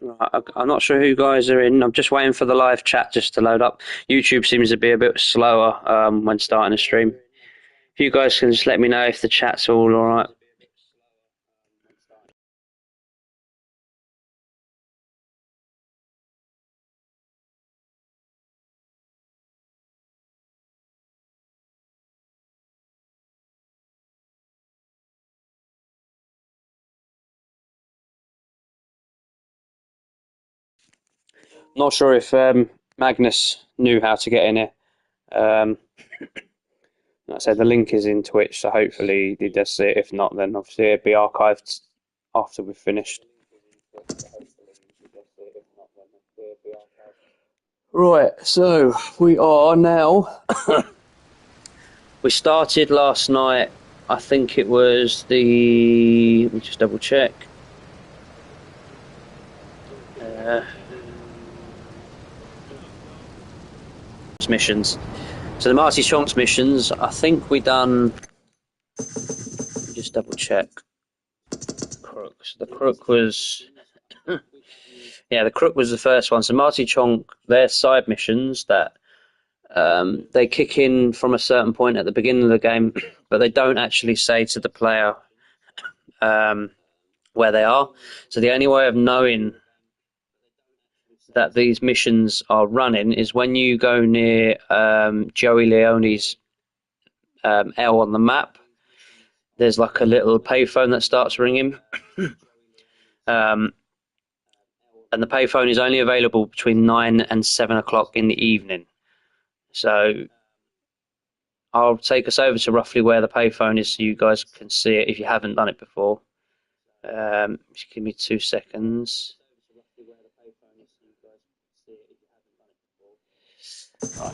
Right, I'm not sure who you guys are in. I'm just waiting for the live chat just to load up. YouTube seems to be a bit slower when starting a stream. If you guys can just let me know if the chat's all right. Not sure if Magnus knew how to get in here. Like I said, the link is in Twitch, so hopefully he does see it. If not, then obviously it'll be archived after we've finished. Right, so we are now. We started last night. I think it was the. Let me just double check. Missions. So the Marty Chonks missions, I think we done. Just double check. Crook. So the Crook was. Yeah, the Crook was the first one. So Marty Chonk, their side missions that they kick in from a certain point at the beginning of the game, but they don't actually say to the player where they are. So the only way of knowing that these missions are running is when you go near Joey Leone's L on the map. There's like a little payphone that starts ringing. And the payphone is only available between 9 and 7 o'clock in the evening. So I'll take us over to roughly where the payphone is so you guys can see it if you haven't done it before. Just give me 2 seconds. Right.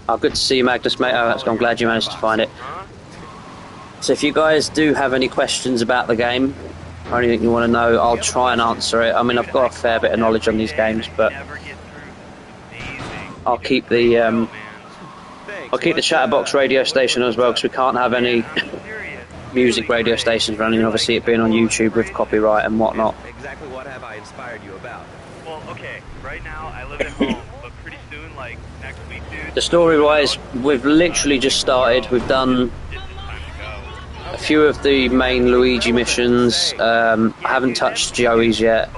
Oh, good to see you, Magnus, mate. I'm glad you managed to find it. So if you guys do have any questions about the game or anything you want to know, I'll try and answer it. I mean, I've got a fair bit of knowledge on these games, but I'll keep the Chatterbox radio station as well, because we can't have any music radio stations running. Obviously, it being on YouTube with copyright and whatnot. Exactly what have I inspired you about? Well, okay. Right now, I live at home, but pretty soon, like next week, dude. The story-wise, we've literally just started. We've done a few of the main Luigi missions. I haven't touched Joey's yet,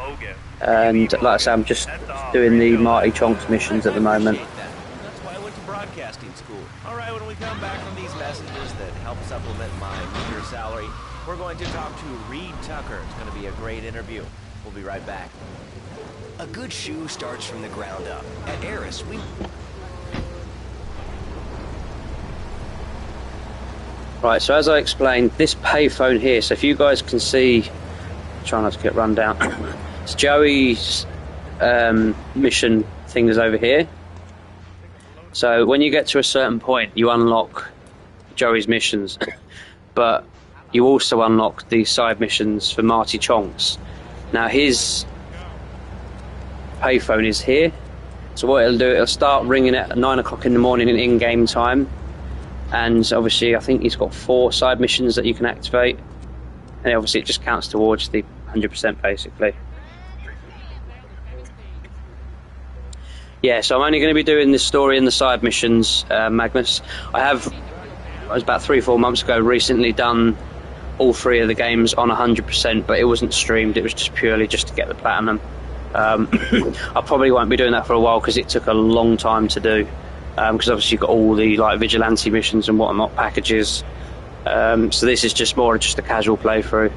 and like I say, I'm just doing the Marty Chonks missions at the moment. That's why I went to broadcasting school. All right, when we come back from these messages that help supplement my meager salary, we're going to talk to Reed Tucker. It's going to be a great interview. We'll be right back. A good shoe starts from the ground up. At Eris, we... Right, so as I explained, this payphone here, so if you guys can see, try not to get run down, it's Joey's mission thing is over here. So when you get to a certain point, you unlock Joey's missions, but you also unlock the side missions for Marty Chonks. Now his payphone is here, so what it'll do, it'll start ringing at 9 o'clock in the morning in-game time. And obviously I think he's got 4 side missions that you can activate, and obviously it just counts towards the 100% basically. Yeah, so I'm only going to be doing this story and the side missions, Magnus. I was about 3-4 months ago, recently done all 3 of the games on 100%, but it wasn't streamed, it was just purely just to get the platinum. I probably won't be doing that for a while because it took a long time to do. Because obviously you've got all the like vigilante missions and whatnot packages, so this is just more just a casual playthrough.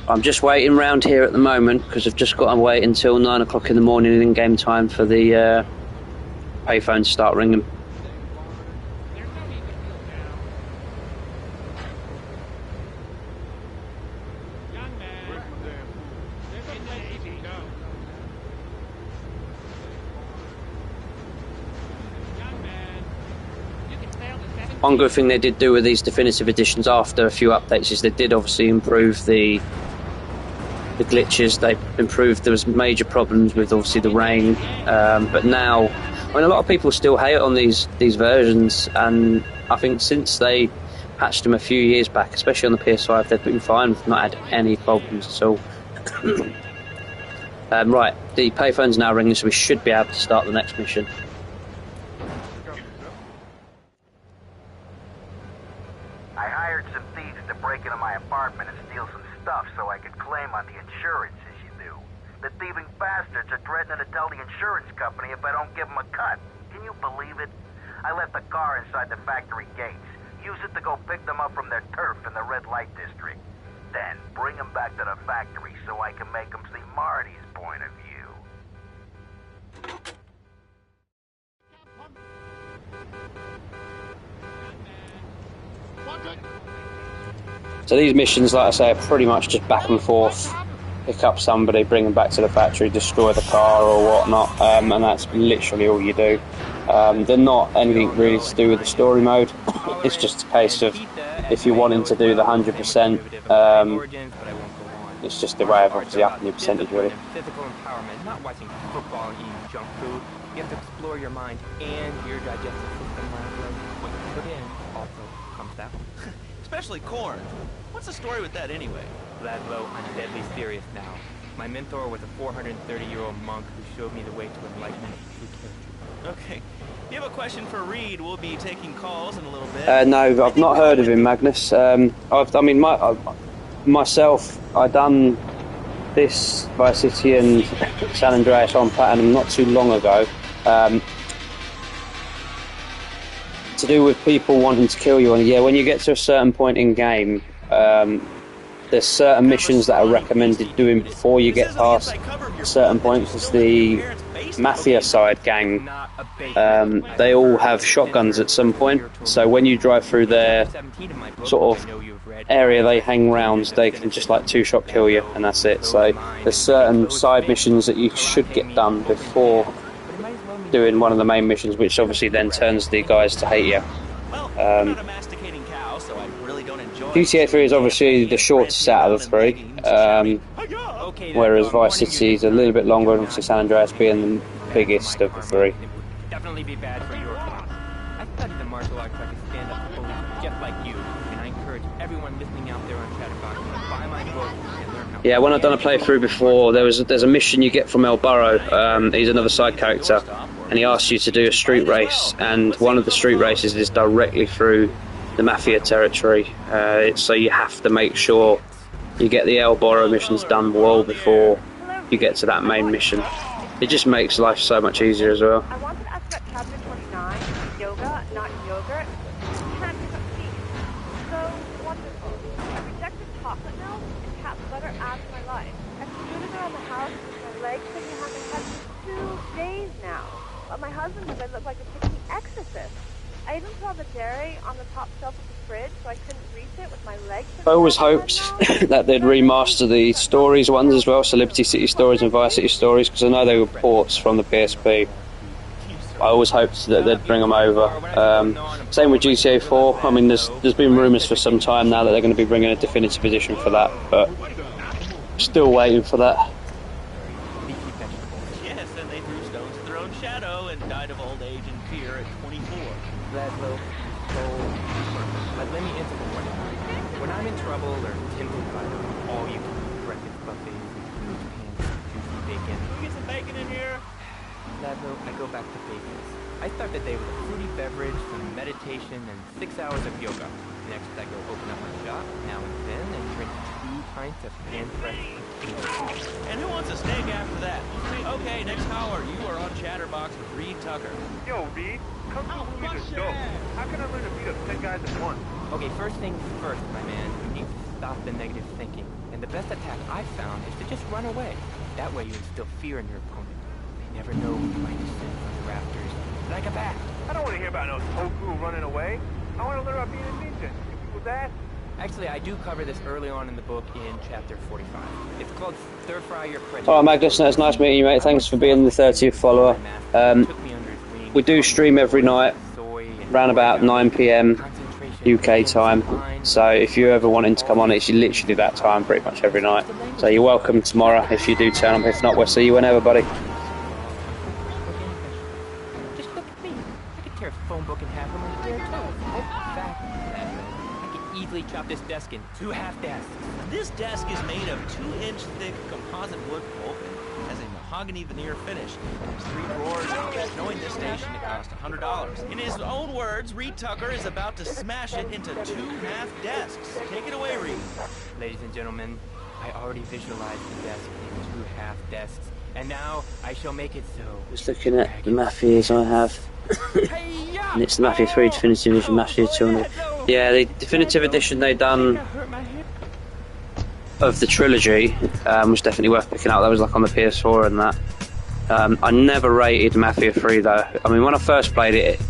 I'm just waiting around here at the moment because I've just got to wait until 9 o'clock in the morning in game time for the payphone to start ringing. one good thing they did do with these definitive editions after a few updates is they did obviously improve the glitches. They improved. There was major problems with obviously the rain, but now, I mean, a lot of people still hate on these versions, and I think since they patched them a few years back, especially on the PS5, they've been fine. We've not had any problems at all. Right, the payphone's now ringing, so we should be able to start the next mission. I hired some thieves to break into my apartment and steal some stuff so I could claim on the insurance, as you do. The thieving bastards are threatening to tell the insurance company if I don't give them a cut. Can you believe it? I left the car inside the factory gates. Use it to go pick them up from their turf in the red light district. Then bring them back to the factory so I can make them see Marty's point of view. So these missions, like I say, are pretty much just back and forth. Pick up somebody, bring them back to the factory, destroy the car or whatnot, and that's literally all you do. They're not anything really to do with the story mode. It's just a case of if you're wanting to do the 100%, it's just a way of obviously upping your percentage, really. Physical empowerment, not watching football and eating junk food. You have to explore your mind and your digestive system. What you put in also comes out. Especially corn. What's the story with that anyway? Laszlo, I'm deadly serious now. My mentor was a 430-year-old monk who showed me the way to enlightenment through character. Okay. If you have a question for Reed, we'll be taking calls in a little bit. No, I've not heard of him, Magnus. Myself, I done this Vice City and San Andreas on Platinum not too long ago. To do with people wanting to kill you, and yeah, when you get to a certain point in game, there's certain missions that are recommended doing before you get past certain points. As the Mafia side gang, they all have shotguns at some point, so when you drive through their sort of area they hang round, they can just like two-shot kill you, and that's it. So there's certain side missions that you should get done before doing one of the main missions, which obviously then turns the guys to hate you. GTA 3 is obviously the shortest out of the three, whereas Vice City is a little bit longer, and obviously San Andreas being the biggest of the three. Definitely be bad for your cause. I studied the martial arts so I could stand up to police just like you, and I encourage everyone listening out there on Chatterbox to buy my book and learn how. Yeah, when I've done a playthrough before, there's a mission you get from El Burro. He's another side character, and he asks you to do a street race, and one of the street races is directly through the Mafia territory, so you have to make sure you get the El Burro missions done well before you get to that main mission. It just makes life so much easier as well. I wanted to ask about chapter 29, yoga, not yogurt. Can't pick up tea. So wonderful. I rejected chocolate milk and cat butter out of my life. I've scooted around the house with my legs sticking out my head for 2 days now. But my husband says I look like a pixie exorcist. I even saw the dairy on the top shelf of the fridge, so I couldn't reach it with my legs. I always hoped that they'd remaster the stories ones as well, so Liberty City Stories and Vice City Stories, because I know they were ports from the PSP. I always hoped that they'd bring them over. Same with GTA 4. I mean, there's been rumours for some time now that they're going to be bringing a definitive edition for that, but still waiting for that. Yes, and they threw stones at their own shadow and died of old age and fear at 24. Laszlo, so but let me answer the question. When I'm in trouble or tempted by the all-you-can-eat breakfast buffets and huge pans of juicy bacon, Can we get some bacon in here? Laszlo, I go back to basics. I start the day with a fruity beverage, some meditation, and 6 hours of yoga. Next, I go open up my shop now and then and drink 2 pints of hand-pressed tequila. And who wants a steak after that? Okay, next caller, you are on Chatterbox with Reed Tucker. Yo, Reed, come to me this dope. How can I learn to beat up 10 guys at once? Okay, first things first, my man. You need to stop the negative thinking. And the best attack I've found is to just run away. That way you instill fear in your opponent. They never know when you might descend from the rafters. Like a bat. I don't want to hear about no tofu running away. I want to learn about being a ninja. With that, Actually, I do cover this early on in the book in chapter 45. It's called Stir Fry Your Prejudice. Alright, Magnus, it's nice meeting you, mate. Thanks for being the 30th follower. We do stream every night around about 9 p.m. UK time. So if you're ever wanting to come on, it's literally that time pretty much every night. So you're welcome tomorrow if you do turn up. If not, we'll see you whenever, buddy. Just look at me. I could tear a phone book in half with my bare toes. Oh, fact, I could easily chop this desk in 2 half desks. This desk is made of 2-inch thick composite wood pulp and has a mahogany veneer finish. There's 3 drawers. Knowing this station, it cost $100. In his own words, Reed Tucker is about to smash it into 2 half desks. Take it away, Reed. Ladies and gentlemen, I already visualized the desk in 2 half desks, and now I shall make it so. Just looking at the Mafias I have. And it's the Mafia 3 Definitive Edition, Mafia 200. Yeah, the Definitive Edition they done of the trilogy was definitely worth picking up. That was like on the PS4 and that. I never rated Mafia 3 though. I mean, when I first played it,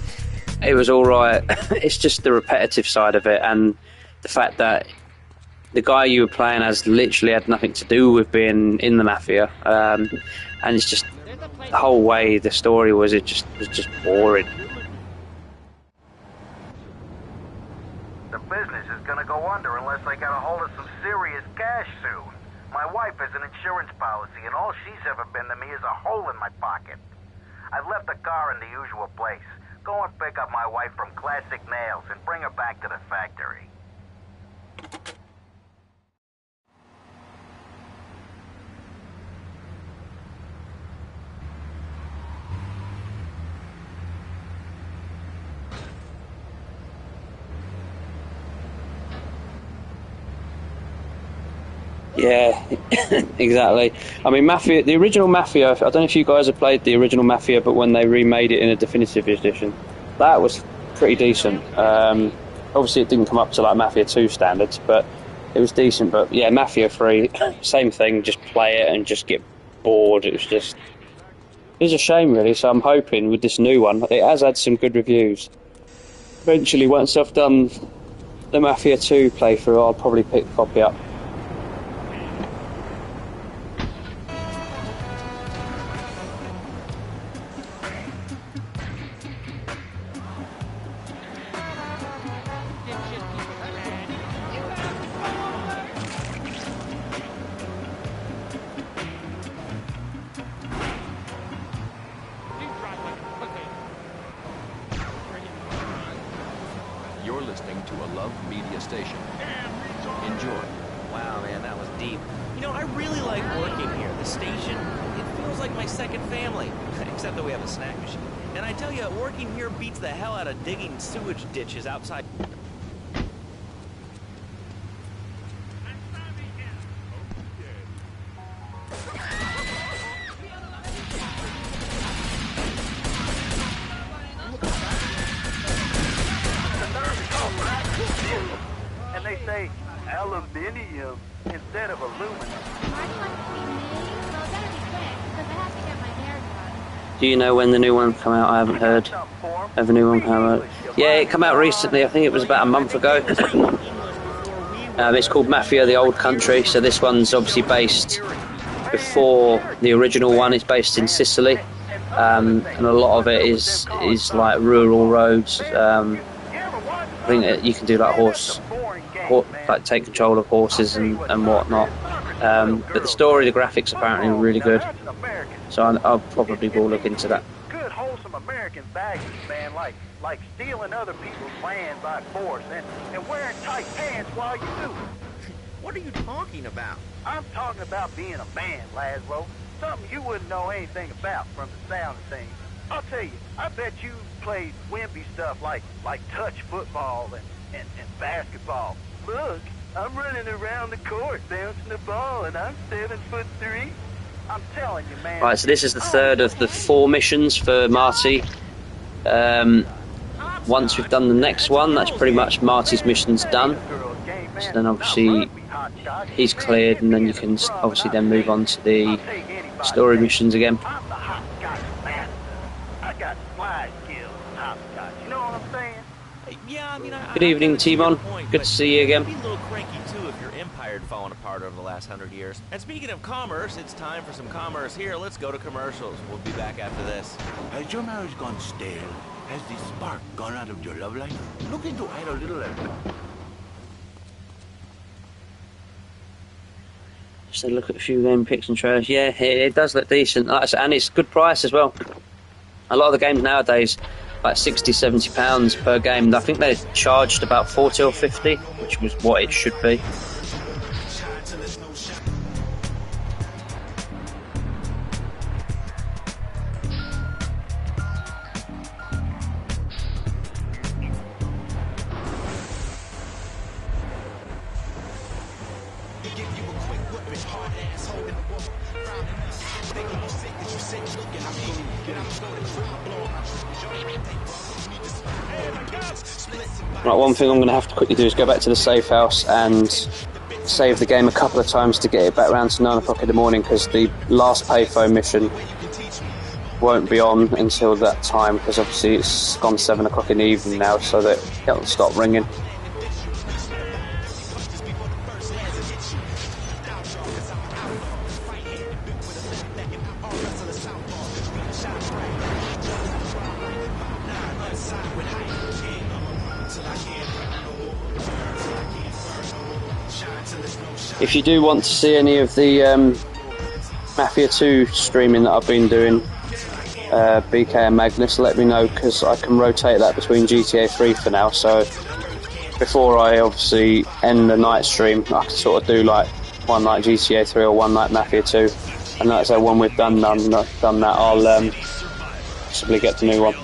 it was alright. It's just the repetitive side of it and the fact that the guy you were playing as literally had nothing to do with being in the Mafia. And it's just the whole way the story was, it was just boring. The business is gonna go under unless I get a hold of some serious cash soon. My wife has an insurance policy, and all she's ever been to me is a hole in my pocket. I've left the car in the usual place. Go and pick up my wife from Classic Nails and bring her back to the factory. Yeah, exactly. I mean, Mafia, the original Mafia, I don't know if you guys have played the original Mafia, but when they remade it in a definitive edition, that was pretty decent. Obviously, it didn't come up to like Mafia 2 standards, but it was decent. But yeah, Mafia 3, same thing, just play it and just get bored. It was a shame, really. So I'm hoping with this new one, it has had some good reviews. Eventually, once I've done the Mafia 2 playthrough, I'll probably pick a copy up. You're listening to a Love Media station. Enjoy. Wow, man, that was deep. You know, I really like working here. The station, it feels like my second family. Except that we have a snack machine. And I tell you, working here beats the hell out of digging sewage ditches outside. And they say aluminium instead of aluminum. Do you know when the new one come out? I haven't heard of a new one come out. Yeah, it came out recently. I think it was about a month ago. It's called Mafia: The Old Country. So this one's obviously based before the original one. It's based in Sicily, and a lot of it is like rural roads. I think that you can do like like take control of horses and whatnot. But the story, the graphics apparently are really good. So I'll probably will look into that. Good wholesome American values, man, like stealing other people's land by force and wearing tight pants while you do it. What are you talking about? I'm talking about being a man, Laszlo. Something you wouldn't know anything about from the sound of things. I'll tell you, I bet you played wimpy stuff like touch football and basketball. Look, I'm running around the court bouncing the ball and I'm 7'3". I'm telling you, man. Right, so this is the third of the 4 missions for Marty. Once we've done the next one, that's pretty much Marty's mission's done. So then obviously he's cleared, and then you can obviously then move on to the story missions again. I'm the hopscotch master. I got slide skills in hopscotch. You know what I'm saying? Yeah, I mean, Good evening, Timon. Good to see you again. I'd be a little cranky too if your empire had fallen apart over the last 100 years. And speaking of commerce, it's time for some commerce here. Let's go to commercials. We'll be back after this. Has your marriage gone stale? Has the spark gone out of your love life? Looking to add a little... Just a look at a few game picks and trailers. Yeah, it does look decent. Like I said, and it's good price as well. A lot of the games nowadays, like 60, 70 pounds per game. I think they charged about 40 or 50, which was what it should be. Right, one thing I'm going to have to quickly do is go back to the safe house and save the game a couple of times to get it back round to 9 o'clock in the morning, because the last payphone mission won't be on until that time, because obviously it's gone 7 o'clock in the evening now, so that it'll stop ringing. If you do want to see any of the Mafia 2 streaming that I've been doing, BK and Magnus, let me know, because I can rotate that between GTA 3 for now. So before I obviously end the night stream, I can sort of do like one night GTA 3 or one night Mafia 2, and like I say, when we've done that, I'll possibly get the new one.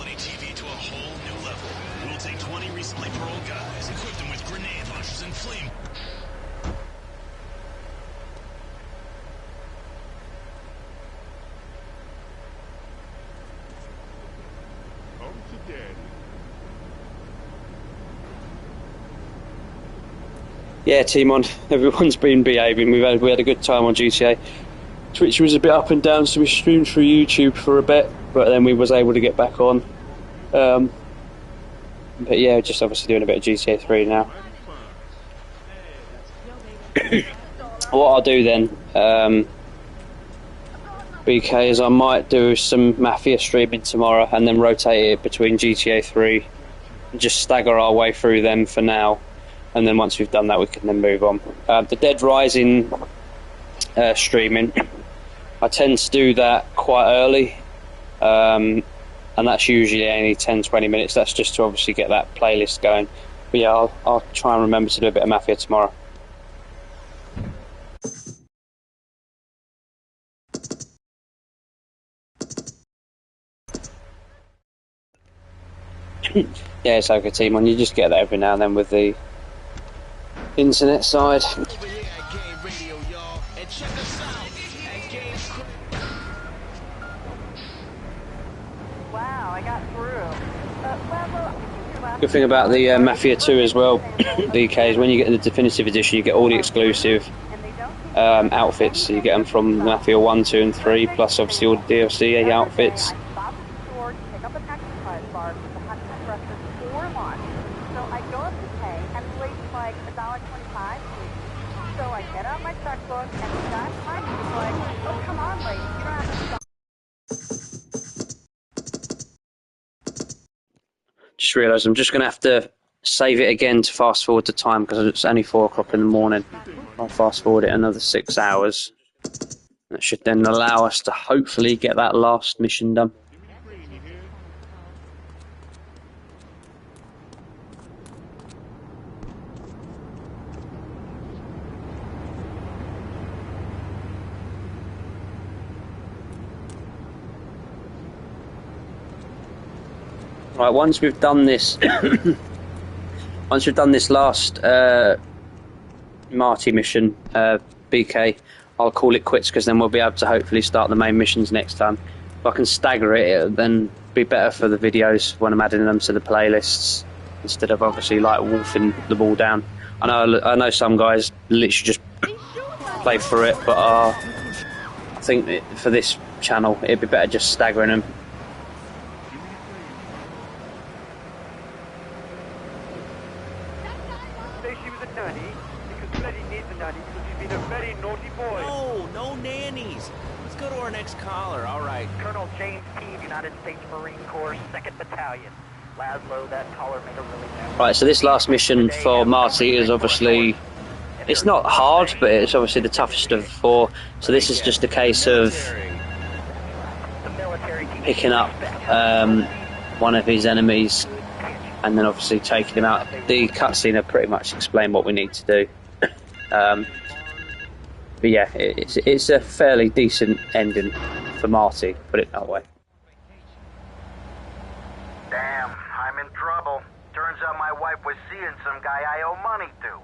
Yeah, Timon, everyone's been behaving. We had a good time on GTA. Twitch was a bit up and down, so we streamed through YouTube for a bit, but then we was able to get back on. But yeah, just obviously doing a bit of GTA 3 now. What I'll do then, BK, is I might do some Mafia streaming tomorrow and then rotate it between GTA 3 and just stagger our way through them for now. And then once we've done that, we can then move on. The Dead Rising streaming, I tend to do that quite early, and that's usually only 10-20 minutes. That's just to obviously get that playlist going. But yeah, I'll try and remember to do a bit of Mafia tomorrow. Yeah, it's okay, Timon. You just get that every now and then with the internet side. Wow, I got through. Good thing about the Mafia 2 as well, BK, is when you get the definitive edition, you get all the exclusive outfits. So you get them from Mafia 1, 2 and 3, plus obviously all the DLC outfits. Just realised I'm just going to have to save it again to fast forward the time, because it's only 4 o'clock in the morning. I'll fast forward it another 6 hours. That should then allow us to hopefully get that last mission done. Right, once we've done this, last Marty mission, BK, I'll call it quits, because then we'll be able to hopefully start the main missions next time. If I can stagger it, it'll then be better for the videos when I'm adding them to the playlists, instead of obviously like wolfing the ball down. I know some guys literally just play for it, but I think for this channel it'd be better just staggering them. No nannies. Let's go to our next caller. All right. Colonel James T, United States Marine Corps, 2nd Battalion. Right, so this last mission for Marty is obviously, it's not hard, but it's obviously the toughest of the 4. So this is just a case of picking up one of his enemies and then obviously taking him out. The cutscene will pretty much explain what we need to do. But yeah, it's a fairly decent ending for Marty, put it that way. Damn, I'm in trouble. Turns out my wife was seeing some guy I owe money to.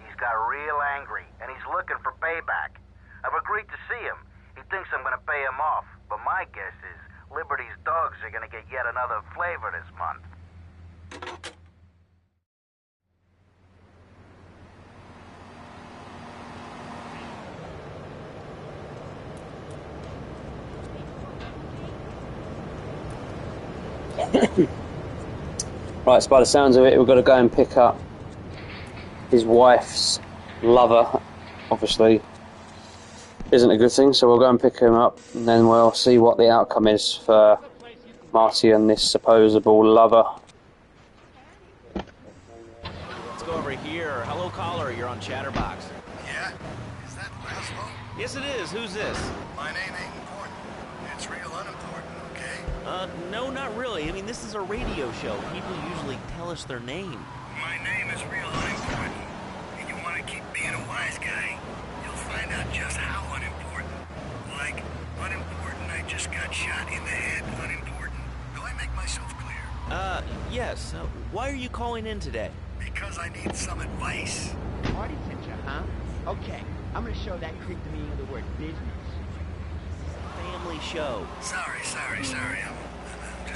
He's got real angry, and he's looking for payback. I've agreed to see him. He thinks I'm gonna pay him off, but my guess is Liberty's dogs are gonna get yet another flavor this month. Right, so by the sounds of it, we've got to go and pick up his wife's lover. Obviously, isn't a good thing, so we'll go and pick him up, and then we'll see what the outcome is for Marty and this supposable lover. Let's go over here. Hello, caller. You're on Chatterbox. Yeah? Is that Laszlo? Yes, it is. Who's this? My name ain't important. It's real unimportant, okay? No, not really. I mean, this is a radio show. People usually tell us their name. My name is real unimportant. And you want to keep being a wise guy, you'll find out just how unimportant. Like, unimportant, I just got shot in the head. Unimportant. Do I make myself clear? Yes. Why are you calling in today? Because I need some advice. Marty sent you, huh? Okay, I'm gonna show that creep the meaning of the word business. Family show. Sorry.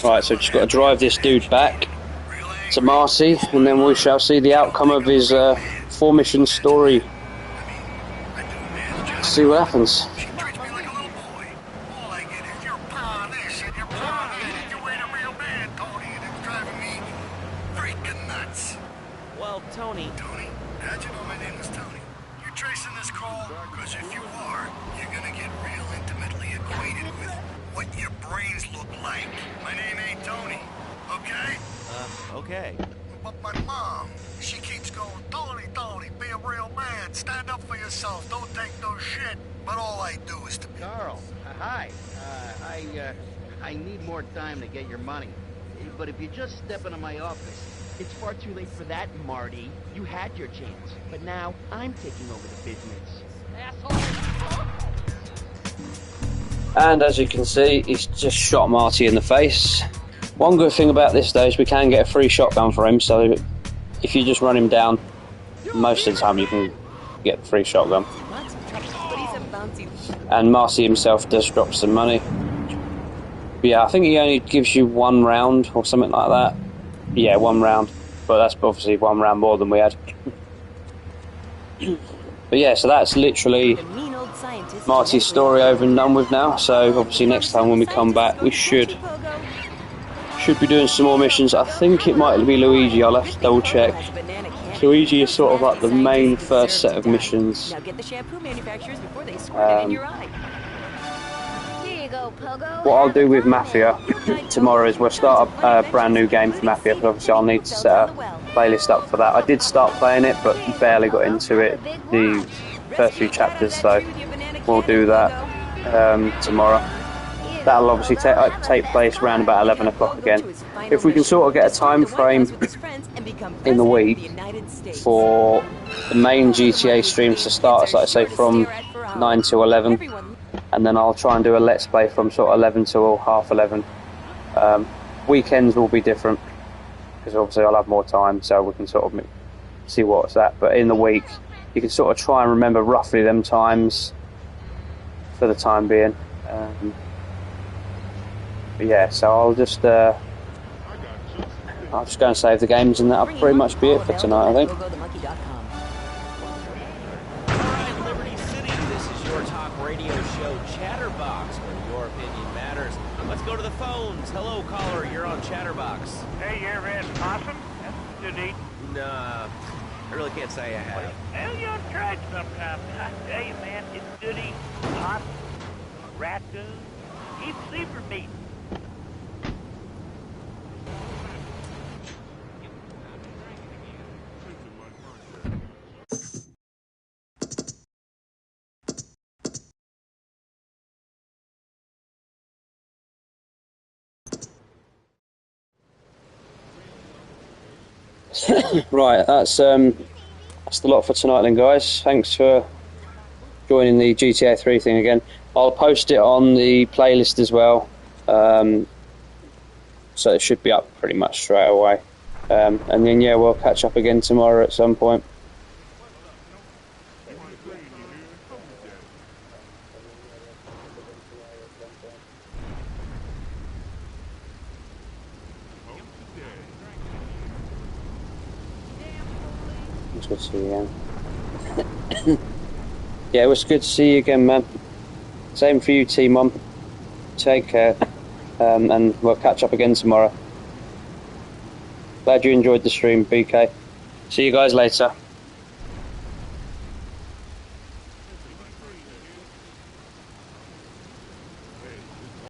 Right, so just got to drive this dude back to Marty, and then we shall see the outcome of his 4-mission story. See what happens. She treats me like a little boy. All I get is your pa this and your pa that, and you ain't a real man, Tony, and it's driving me freaking nuts. Well, Tony... Tony? How'd you know my name was Tony? You're tracing this call? Because if you are, you're gonna get real intimately acquainted with what your brains look like. My name ain't Tony, okay? Okay. But my mom, she keeps going, Tony, be a real man. Stand up for yourself. Don't take no shit. But all I do is to be... Carl, hi. I need more time to get your money. But if you just step into my office, it's far too late for that, Marty. You had your chance. But now, I'm taking over the business. Asshole! And as you can see, he's just shot Marty in the face. One good thing about this though is we can get a free shotgun for him, so if you just run him down, most of the time you can get the free shotgun. And Marty himself does drop some money. But yeah, I think he only gives you 1 round or something like that. Yeah, 1 round, but that's obviously 1 round more than we had. But yeah, so that's literally Marty's story over and done with now. So obviously next time when we come back, we should be doing some more missions. I think it might be Luigi. I'll have to double check. Luigi is sort of like the main first set of missions. What I'll do with Mafia tomorrow is we'll start a brand new game for Mafia, but obviously I'll need to set a playlist up for that. I did start playing it, but barely got into it, the first few chapters, so we'll do that tomorrow. That'll obviously take place around about 11 o'clock again. If we can sort of get a time frame in the week for the main GTA streams to start, so like I say from 9 to 11, and then I'll try and do a Let's Play from sort of 11 till half 11. Weekends will be different, because obviously I'll have more time, so we can sort of see what's that. But in the week, you can sort of try and remember roughly them times for the time being. But yeah, so I'll just go and save the games, and that'll pretty much be it for tonight, I think. Alright, Liberty City, this is your talk radio show Chatterbox, where your opinion matters. Let's go to the phones. Hello, caller, you're on Chatterbox. Hey, you ever had possum? That's good eating. Nah, I really can't say I have. Well, you ought to try it sometime. I tell you, man, it's good eating. Possum, raccoon, even zebra meat. Right, that's the lot for tonight then, guys. Thanks for joining the GTA 3 thing again. I'll post it on the playlist as well, so it should be up pretty much straight away. And then, yeah, we'll catch up again tomorrow at some point. It's good to see you again. Yeah, it was good to see you again, man. Same for you, T-Mom. Take care, and we'll catch up again tomorrow. Glad you enjoyed the stream, BK. See you guys later.